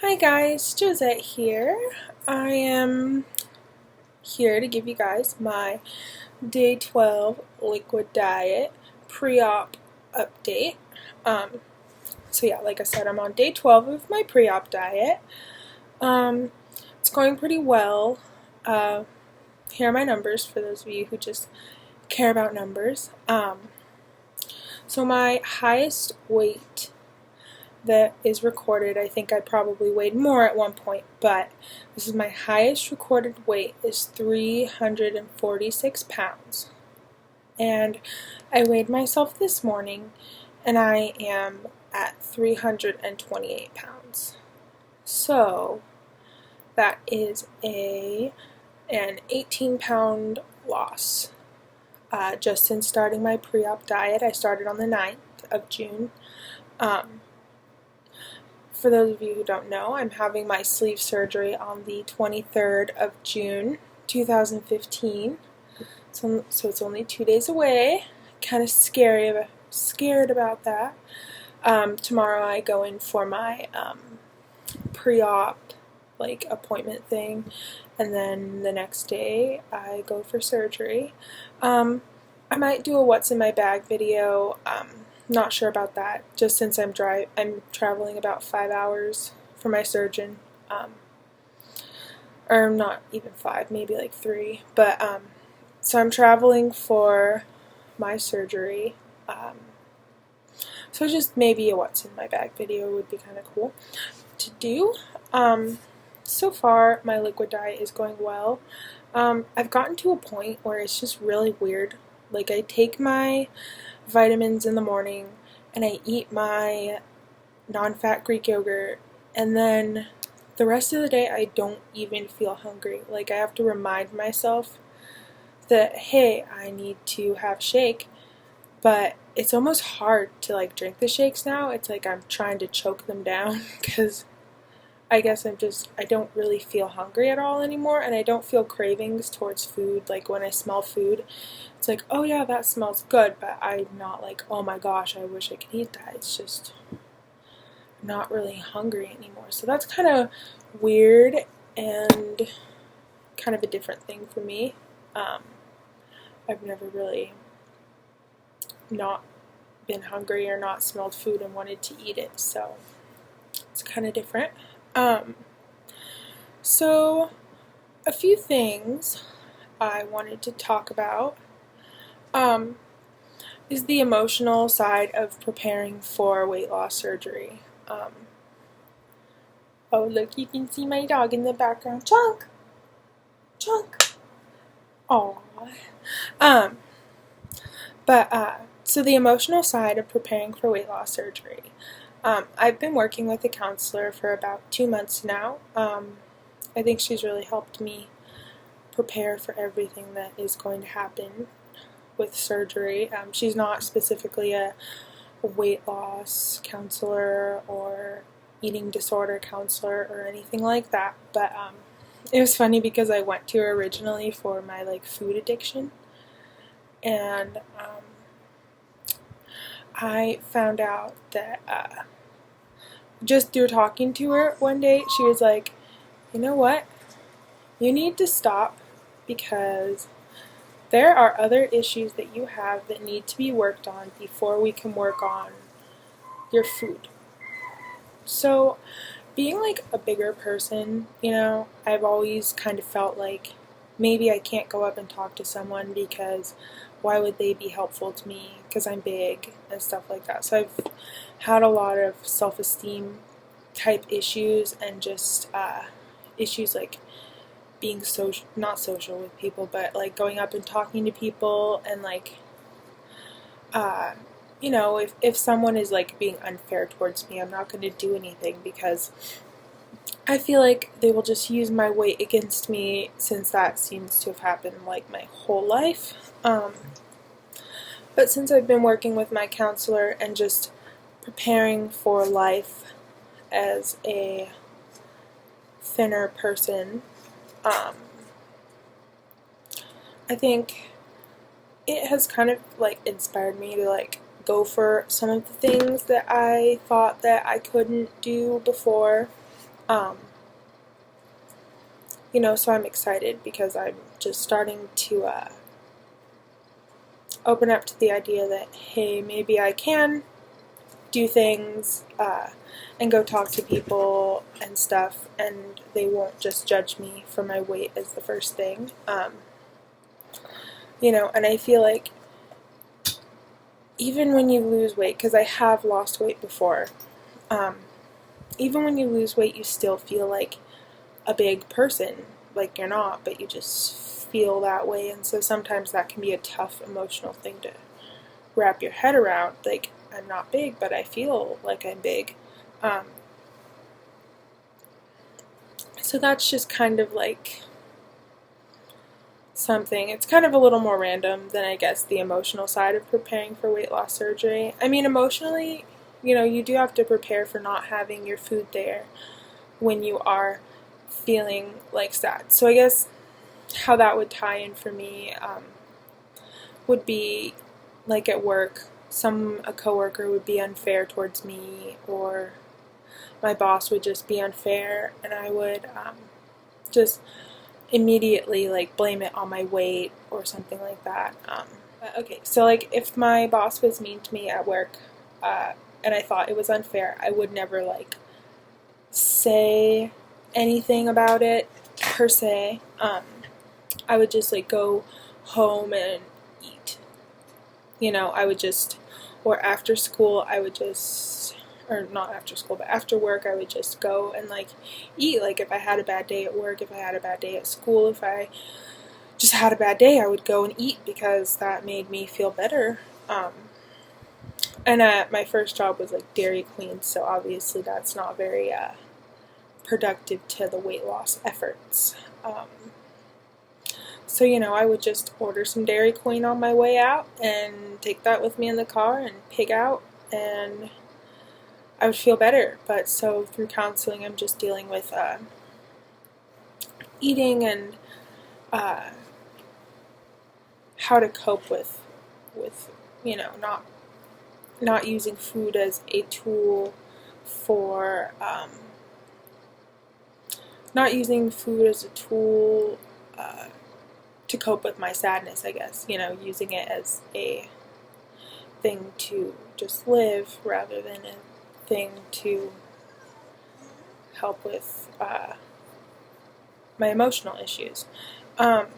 Hi guys, Josette here. I am here to give you guys my day 12 liquid diet pre-op update. So yeah, like I said, I'm on day 12 of my pre-op diet. It's going pretty well. Here are my numbers for those of you who just care about numbers. So my highest weight that is recorded, I think I probably weighed more at one point, but this is my highest recorded weight is 346 pounds. And I weighed myself this morning and I am at 328 pounds. So that is an 18-pound loss. Just since starting my pre-op diet, I started on the 9th of June. For those of you who don't know, I'm having my sleeve surgery on the 23rd of June, 2015. So it's only 2 days away. Kind of scared about that. Tomorrow I go in for my pre-op appointment thing, and then the next day I go for surgery. I might do a what's in my bag video. Not sure about that, just since I'm traveling about 5 hours for my surgeon, or not even 5, maybe like 3, but so I'm traveling for my surgery, so just maybe a what's in my bag video would be kind of cool to do. So far my liquid diet is going well. I've gotten to a point where it's just really weird. Like, I take my vitamins in the morning and I eat my non-fat Greek yogurt, and then the rest of the day I don't even feel hungry. Like, I have to remind myself that, hey, I need to have a shake, but it's almost hard to drink the shakes now. It's like I'm trying to choke them down because I guess I don't really feel hungry at all anymore, and I don't feel cravings towards food. Like, when I smell food, it's like, oh yeah, that smells good, but I'm not like, oh my gosh, I wish I could eat that. It's just not really hungry anymore. So that's kind of weird and kind of a different thing for me. I've never really not been hungry or not smelled food and wanted to eat it, so it's kind of different. So a few things I wanted to talk about is the emotional side of preparing for weight loss surgery. Oh, look, you can see my dog in the background. Chunk! Chunk! Aww. So the emotional side of preparing for weight loss surgery. I've been working with a counselor for about 2 months now. I think she's really helped me prepare for everything that is going to happen with surgery. She's not specifically a weight loss counselor or eating disorder counselor or anything like that, but it was funny because I went to her originally for my food addiction, and I found out that just through talking to her one day, she was like, you know what, you need to stop because there are other issues that you have that need to be worked on before we can work on your food. So, being a bigger person, I've always kind of felt like maybe I can't go up and talk to someone because why would they be helpful to me because I'm big and stuff like that. So I've had a lot of self-esteem type issues and just issues like being not social with people, but going up and talking to people, and if someone is being unfair towards me, I'm not going to do anything because I feel like they will just use my weight against me, since that seems to have happened my whole life. But since I've been working with my counselor and just preparing for life as a thinner person, I think it has kind of inspired me to go for some of the things that I thought that I couldn't do before. You know, so I'm excited because I'm just starting to open up to the idea that, hey, maybe I can do things and go talk to people and stuff, and they won't just judge me for my weight as the first thing. You know, and I feel like even when you lose weight, because I have lost weight before, even when you lose weight, you still feel like a big person. Like you're not, but you just feel that way, and so sometimes that can be a tough emotional thing to wrap your head around. Like, I'm not big, but I feel like I'm big. So that's just kind of like something. It's kind of a little more random than, I guess, the emotional side of preparing for weight loss surgery. I mean, emotionally, you know, you do have to prepare for not having your food there when you are feeling like sad. So I guess how that would tie in for me would be like at work, a coworker would be unfair towards me, or my boss would just be unfair, and I would just immediately like blame it on my weight or something like that. Okay, so like if my boss was mean to me at work and I thought it was unfair, I would never like say anything about it per se. I would just like go home and eat. You know, I would just, or after school, I would just, or not after school, but after work, I would just go and like eat. Like if I had a bad day at work, if I had a bad day at school, if I just had a bad day, I would go and eat because that made me feel better. And my first job was like Dairy Queen, so obviously that's not very productive to the weight loss efforts. So, you know, I would just order some Dairy Queen on my way out and take that with me in the car and pig out, and I would feel better. But so through counseling, I'm just dealing with eating and how to cope with you know, not using food as a tool for not using food as a tool to cope with my sadness, I guess. You know, using it as a thing to just live rather than a thing to help with my emotional issues. And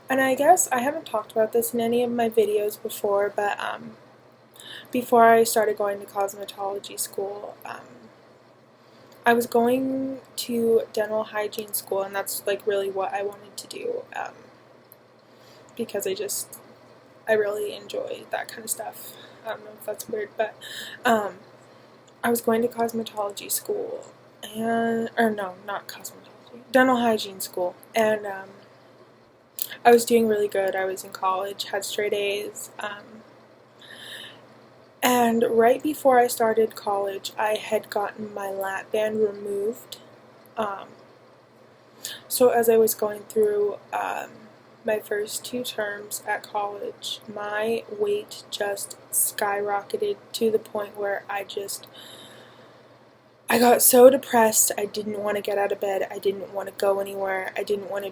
I guess I haven't talked about this in any of my videos before, but before I started going to cosmetology school, I was going to dental hygiene school, and that's like really what I wanted to do, because I really enjoy that kind of stuff. I don't know if that's weird, but I was going to cosmetology school, or no, not cosmetology, dental hygiene school, and I was doing really good. I was in college, had straight A's, and right before I started college, I had gotten my lap band removed. So as I was going through my first 2 terms at college, my weight just skyrocketed to the point where I got so depressed. I didn't want to get out of bed. I didn't want to go anywhere. I didn't want to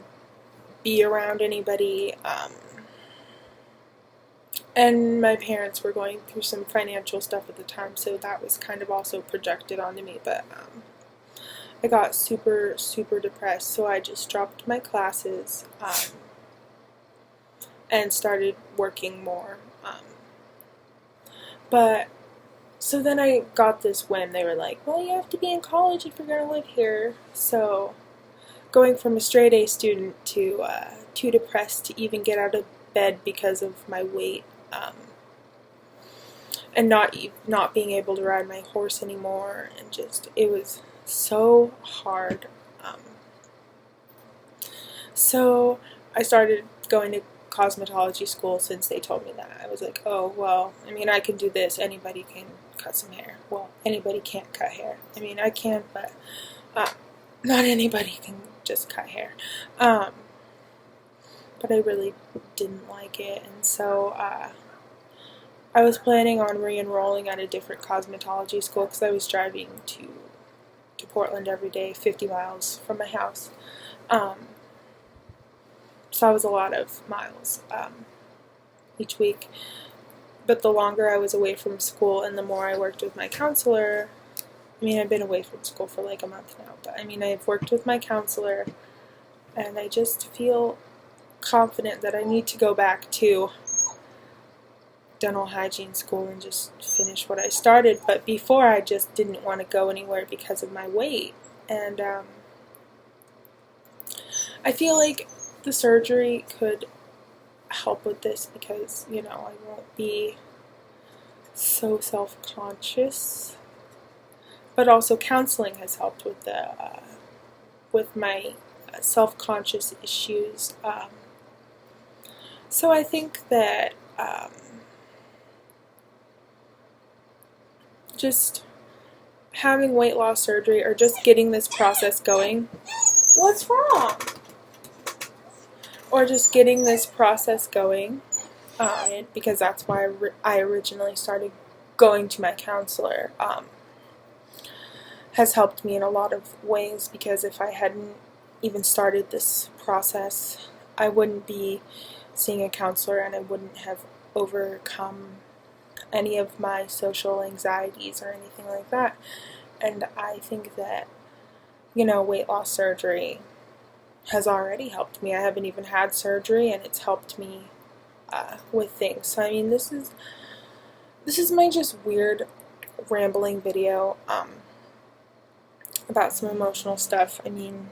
be around anybody. And my parents were going through some financial stuff at the time, so that was kind of also projected onto me. But I got super, super depressed, so I just dropped my classes and started working more. But so then I got this whim. They were like, well, you have to be in college if you're going to live here. So going from a straight A student to too depressed to even get out of bed because of my weight, and not being able to ride my horse anymore, and just, it was so hard. So I started going to cosmetology school since they told me that. I was like, oh, well, I mean, I can do this. Anybody can cut some hair. Well, anybody can't cut hair. I mean, I can, but not anybody can just cut hair. But I really didn't like it, and so I was planning on re-enrolling at a different cosmetology school because I was driving to Portland every day, 50 miles from my house. So that was a lot of miles each week. But the longer I was away from school and the more I worked with my counselor, I mean, I've been away from school for like a month now, but I mean, I've worked with my counselor, and I just feel confident that I need to go back to dental hygiene school and just finish what I started. But before, I just didn't want to go anywhere because of my weight. And I feel like the surgery could help with this because, you know, I won't be so self-conscious. But also counseling has helped with the with my self-conscious issues. So I think that just having weight loss surgery or just getting this process going. What's wrong? Or just getting this process going, because that's why I originally started going to my counselor. Has helped me in a lot of ways, because if I hadn't even started this process, I wouldn't be seeing a counselor and I wouldn't have overcome any of my social anxieties or anything like that. And I think that, you know, weight loss surgery has already helped me. I haven't even had surgery and it's helped me with things. So I mean, this is my just weird rambling video about some emotional stuff. I mean,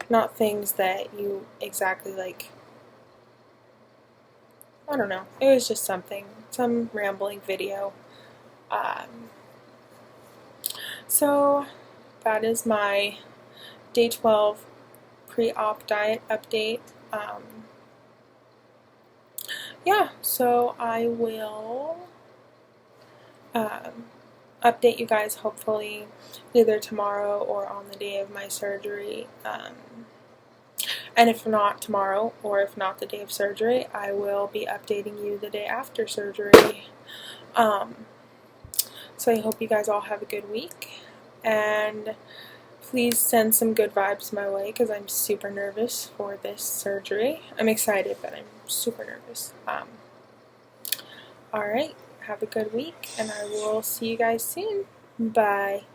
not things that you exactly like, I don't know. It was just some rambling video. So that is my day 12 pre-op diet update. Yeah, so I will update you guys hopefully either tomorrow or on the day of my surgery. And if not tomorrow, or if not the day of surgery, I will be updating you the day after surgery. So I hope you guys all have a good week, and please send some good vibes my way, because I'm super nervous for this surgery. I'm excited, but I'm super nervous. Alright, have a good week, and I will see you guys soon. Bye.